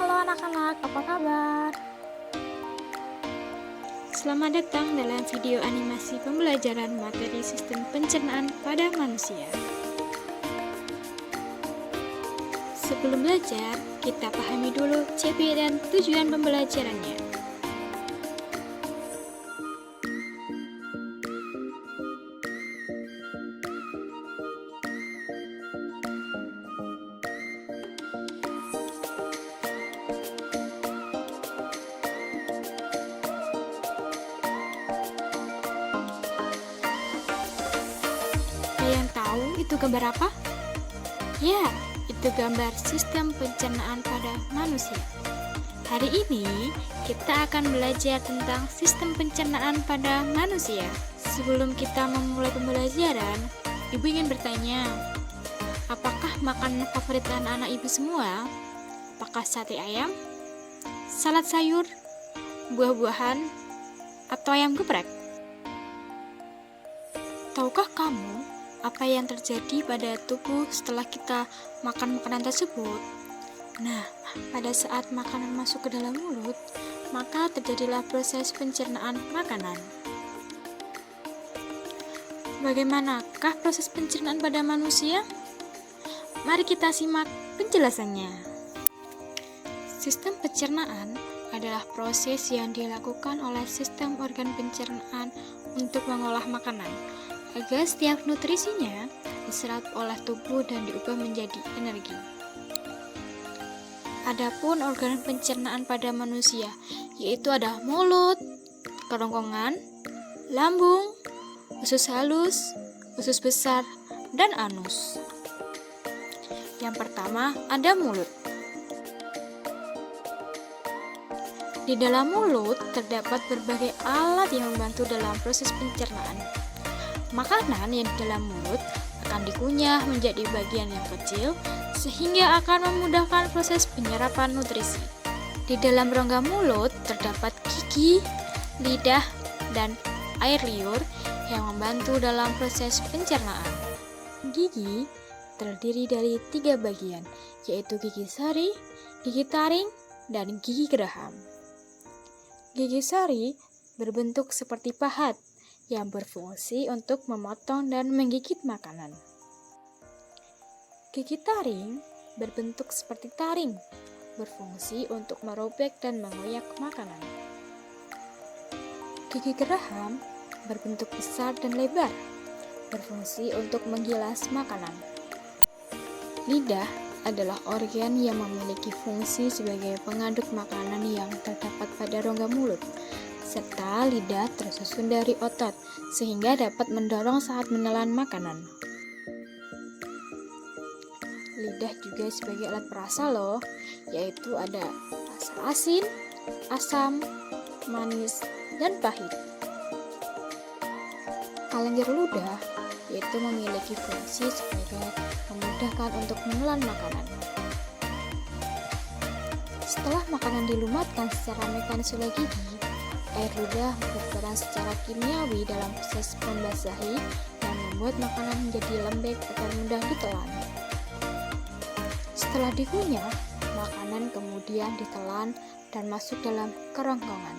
Halo anak-anak, apa kabar? Selamat datang dalam video animasi pembelajaran materi sistem pencernaan pada manusia. Sebelum belajar, kita pahami dulu CP dan tujuan pembelajarannya. Ada yang tahu itu gambar apa? Ya, itu gambar sistem pencernaan pada manusia. Hari ini kita akan belajar tentang sistem pencernaan pada manusia. Sebelum kita memulai pembelajaran, Ibu ingin bertanya, apakah makanan favorit anak-anak Ibu semua? Apakah sate ayam, salad sayur, buah-buahan, atau ayam geprek? Tahukah kamu apa yang terjadi pada tubuh setelah kita makan makanan tersebut? Nah, pada saat makanan masuk ke dalam mulut, maka terjadilah proses pencernaan makanan. Bagaimanakah proses pencernaan pada manusia? Mari kita simak penjelasannya. Sistem pencernaan adalah proses yang dilakukan oleh sistem organ pencernaan untuk mengolah makanan, agar setiap nutrisinya diserap oleh tubuh dan diubah menjadi energi. Adapun organ pencernaan pada manusia, yaitu ada mulut, kerongkongan, lambung, usus halus, usus besar, dan anus. Yang pertama ada mulut. Di dalam mulut terdapat berbagai alat yang membantu dalam proses pencernaan. Makanan yang di dalam mulut akan dikunyah menjadi bagian yang kecil sehingga akan memudahkan proses penyerapan nutrisi. Di dalam rongga mulut terdapat gigi, lidah, dan air liur yang membantu dalam proses pencernaan. Gigi terdiri dari 3 bagian, yaitu gigi sari, gigi taring, dan gigi geraham. Gigi sari berbentuk seperti pahat yang berfungsi untuk memotong dan menggigit makanan. Gigi taring berbentuk seperti taring, berfungsi untuk merobek dan mengoyak makanan. Gigi geraham berbentuk besar dan lebar, berfungsi untuk menggilas makanan. Lidah adalah organ yang memiliki fungsi sebagai pengaduk makanan yang terdapat pada rongga mulut, serta lidah tersusun dari otot, sehingga dapat mendorong saat menelan makanan. Lidah juga sebagai alat perasa loh, yaitu ada rasa asin, asam, manis, dan pahit. Kelenjar ludah yaitu memiliki fungsi sebagai memudahkan untuk menelan makanan. Setelah makanan dilumatkan secara mekanis oleh gigi, air ludah berperan secara kimiawi dalam proses membasahi dan membuat makanan menjadi lembek agar mudah ditelan. Setelah dikunyah, makanan kemudian ditelan dan masuk dalam kerongkongan.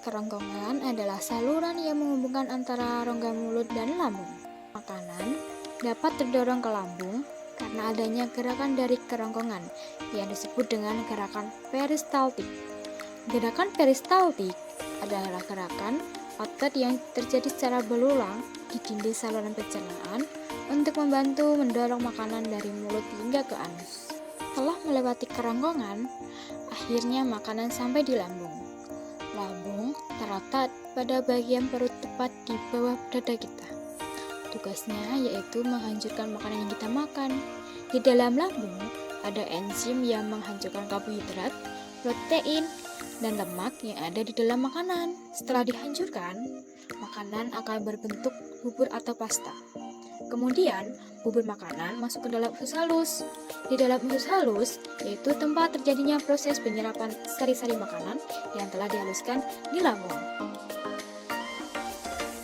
Kerongkongan adalah saluran yang menghubungkan antara rongga mulut dan lambung. Makanan dapat terdorong ke lambung karena adanya gerakan dari kerongkongan yang disebut dengan gerakan peristaltik. Gerakan peristaltik adalah gerakan otot yang terjadi secara berulang di dinding saluran pencernaan untuk membantu mendorong makanan dari mulut hingga ke anus. Setelah melewati kerongkongan, akhirnya makanan sampai di lambung. Lambung terletak pada bagian perut tepat di bawah dada kita. Tugasnya yaitu menghancurkan makanan yang kita makan. Di dalam lambung ada enzim yang menghancurkan karbohidrat, protein, dan lemak yang ada di dalam makanan. Setelah dihancurkan, makanan akan berbentuk bubur atau pasta. Kemudian, bubur makanan masuk ke dalam usus halus. Di dalam usus halus, yaitu tempat terjadinya proses penyerapan sari-sari makanan yang telah dihaluskan di lambung.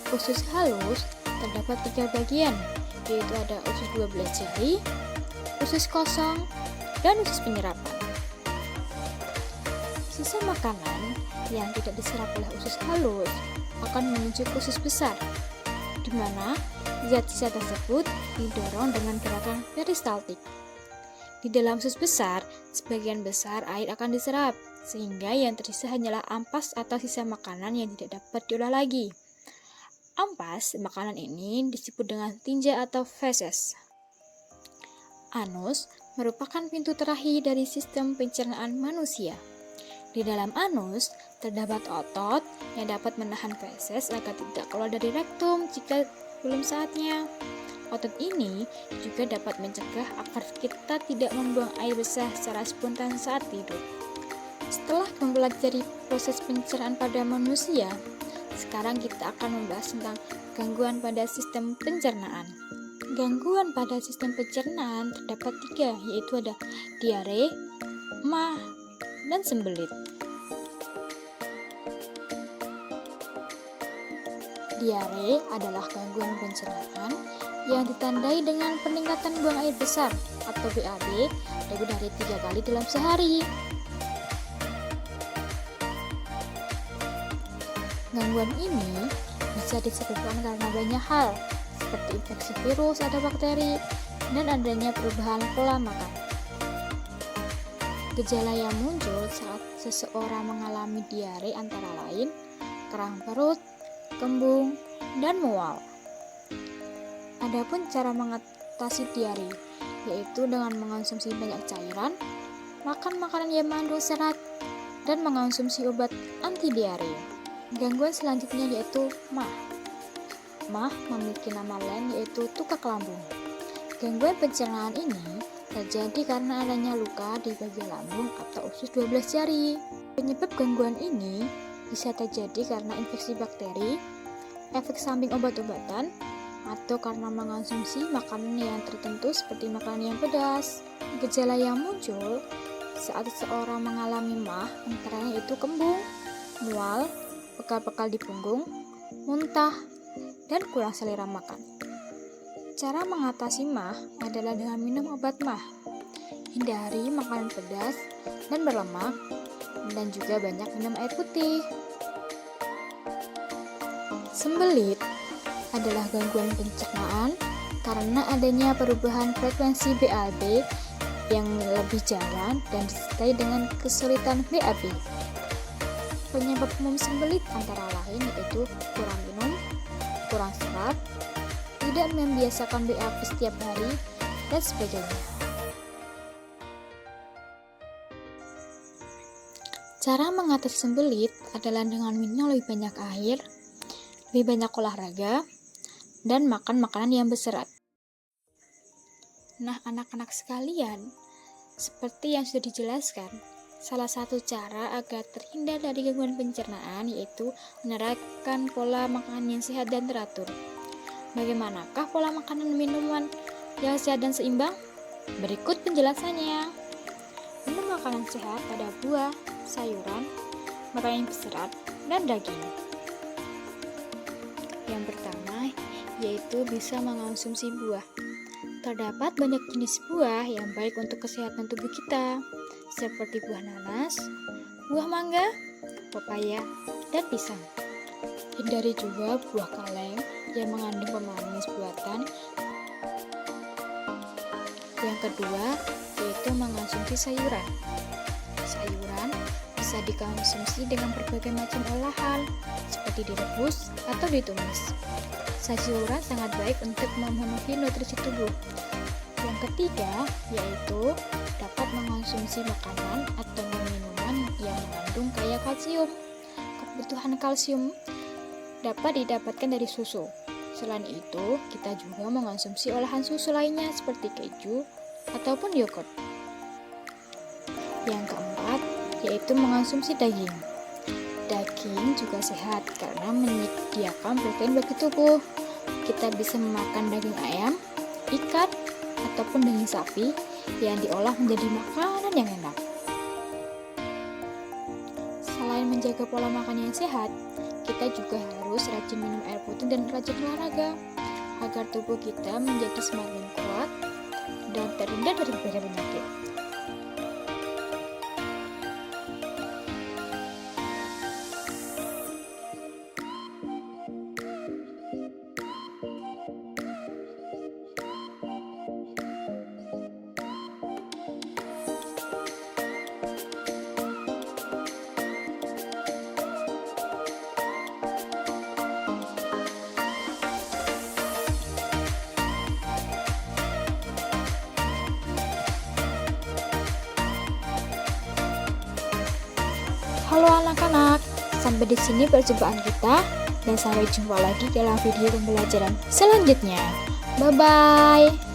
Usus halus terdapat 3 bagian, yaitu ada usus 12 jari, usus kosong, dan usus penyerapan. Sisa makanan yang tidak diserap oleh usus halus akan menuju ke usus besar, di mana zat sisa tersebut didorong dengan gerakan peristaltik. Di dalam usus besar, sebagian besar air akan diserap, sehingga yang tersisa hanyalah ampas atau sisa makanan yang tidak dapat diolah lagi. Ampas makanan ini disebut dengan tinja atau feses. Anus merupakan pintu terakhir dari sistem pencernaan manusia. Di dalam anus terdapat otot yang dapat menahan feses agar tidak keluar dari rektum jika belum saatnya. Otot ini juga dapat mencegah agar kita tidak membuang air besar secara spontan saat tidur. Setelah mempelajari proses pencernaan pada manusia, sekarang kita akan membahas tentang gangguan pada sistem pencernaan. Gangguan pada sistem pencernaan terdapat 3, yaitu ada diare, MAH, dan sembelit. Diare adalah gangguan pencernaan yang ditandai dengan peningkatan buang air besar atau BAB lebih dari 3 kali dalam sehari. Gangguan ini bisa disebabkan karena banyak hal, seperti infeksi virus atau bakteri, dan adanya perubahan pola makan. Gejala yang muncul saat seseorang mengalami diare antara lain kerang perut, kembung, dan mual. Adapun cara mengatasi diare, yaitu dengan mengonsumsi banyak cairan, makan makanan yang mengandung serat, dan mengonsumsi obat anti diare. Gangguan selanjutnya yaitu MAH. MAH memiliki nama lain yaitu tukak lambung. Gangguan pencernaan ini terjadi karena adanya luka di bagian lambung atau usus 12 jari. Penyebab gangguan ini bisa terjadi karena infeksi bakteri, efek samping obat-obatan, atau karena mengonsumsi makanan yang tertentu seperti makanan yang pedas. Gejala yang muncul saat seseorang mengalami MAH antara lain yaitu kembung, mual, bekal-bekal di punggung, muntah, dan kurang selera makan. Cara mengatasi MAH adalah dengan minum obat MAH. Hindari makanan pedas dan berlemak, dan juga banyak minum air putih. Sembelit adalah gangguan pencernaan karena adanya perubahan frekuensi BAB yang lebih jarang dan disertai dengan kesulitan BAB. Penyebab umum sembelit antara lain yaitu kurang minum, kurang serat, tidak membiasakan BAB setiap hari, dan sebagainya. Cara mengatasi sembelit adalah dengan minum lebih banyak air, lebih banyak olahraga, dan makan makanan yang berserat. Nah, anak-anak sekalian, seperti yang sudah dijelaskan, salah satu cara agar terhindar dari gangguan pencernaan yaitu menerapkan pola makanan yang sehat dan teratur. Bagaimanakah pola makanan dan minuman yang sehat dan seimbang? Berikut penjelasannya. Minum makanan sehat pada buah, sayuran, makanan yang berserat, dan daging. Yang pertama yaitu bisa mengonsumsi buah. Terdapat banyak jenis buah yang baik untuk kesehatan tubuh kita, seperti buah nanas, buah mangga, pepaya, dan pisang. Hindari juga buah kaleng yang mengandung pemanis buatan. Yang kedua yaitu mengonsumsi sayuran. Sayuran bisa dikonsumsi dengan berbagai macam olahan, seperti direbus atau ditumis. Sayuran sangat baik untuk memenuhi nutrisi tubuh. Yang ketiga yaitu dapat mengonsumsi makanan atau minuman yang mengandung kaya kalsium. Kebutuhan kalsium dapat didapatkan dari susu. Selain itu, kita juga mengonsumsi olahan susu lainnya seperti keju ataupun yogurt. Yang keempat yaitu mengonsumsi daging. Daging juga sehat karena menyediakan protein bagi tubuh. Kita bisa memakan daging ayam, ikan, ataupun daging sapi yang diolah menjadi makanan yang enak. Selain menjaga pola makan yang sehat, kita juga harus rajin minum air putih dan rajin olahraga agar tubuh kita menjadi semakin kuat dan terhindar dari berbagai penyakit. Halo anak-anak, sampai di sini perjumpaan kita dan sampai jumpa lagi dalam video pembelajaran selanjutnya. Bye-bye.